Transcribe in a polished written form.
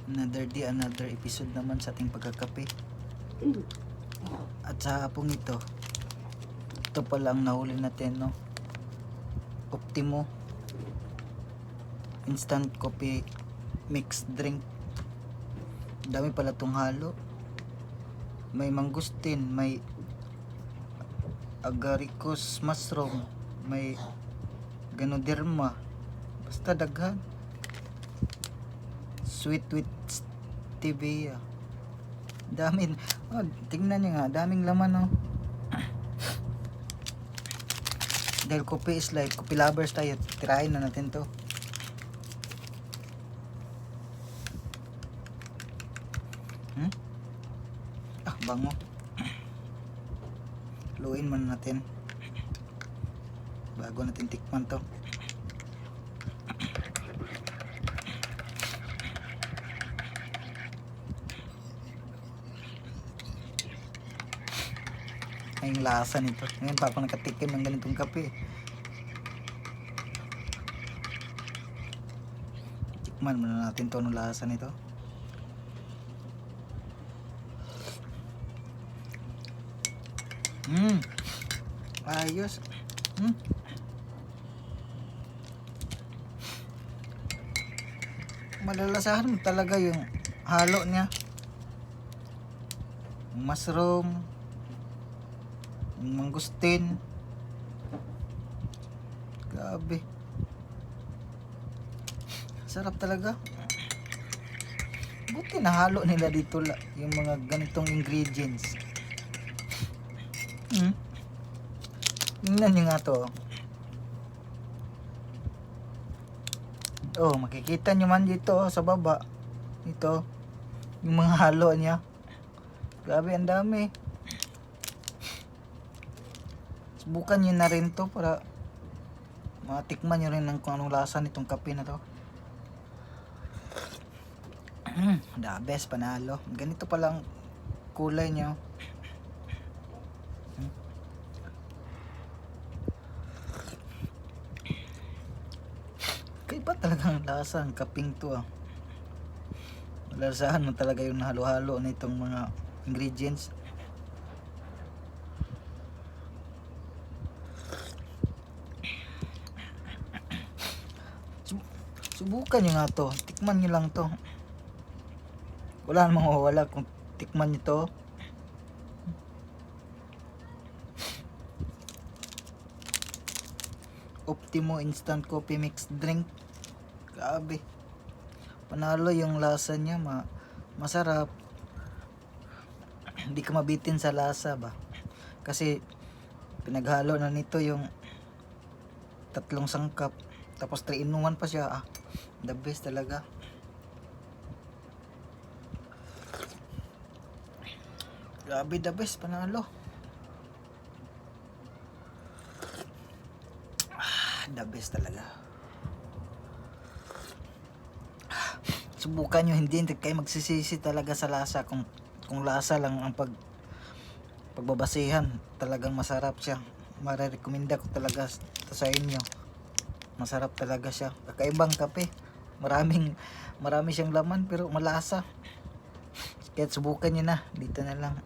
Another day, another episode naman sa ating pagkakape. At sa hapong ito pala ang nahuli natin, no? Optimo instant coffee mixed drink. Dami pala tong halo. May mangustin, may agaricus mushroom, may ganoderma, basta daghan. Sweet with stevia. Dami. Oh, tingnan nyo nga, daming laman, oh. Dahil coffee is life, coffee lovers tayo, tirahin na natin to. Bango. Luin man natin bago natin tikman to. Ay, yung lasa nito. Ngayon pa ako nakatikim ng ganitong kape. Tikman muna natin to, ng lasa nito. Ayos. Malalasahan mo talaga yung halo niya. Mushroom, mangustin. Grabe. Sarap talaga. Buti nahalo nila dito yung mga ganitong ingredients. Tingnan nyo nga to. Oh, makikita nyo man dito sa baba. Ito, yung mga halo niya. Grabe, ang dami. Subukan nyo na rin to para matikman nyo rin kung anong lasa nitong kape na to. The best, panalo. Ganito palang kulay nyo. Kaya ba talagang lasa ang kaping to, ah. Malasahan mo talaga yung halo-halo nitong mga ingredients. Subukan nyo nga to. Tikman nyo lang to. Wala namang mawawala kung tikman nyo to. Optimo instant coffee mixed drink. Grabe. Panalo yung lasa niya, masarap. Hindi ka mabitin sa lasa ba? Kasi pinaghalo na nito yung 3 sangkap. Tapos 3 in 1 pa siya. The best talaga. Grabe, the best, panalo. The best talaga. Subukan nyo, hindi kayo magsisisi talaga sa lasa. Kung lasa lang ang pagbabasihan, talagang masarap siya. Marirekomenda ko talaga sa inyo. Masarap talaga siya. Kakaibang kape. Marami siyang laman pero malasa. Kaya subukan nyo na. Dito na lang.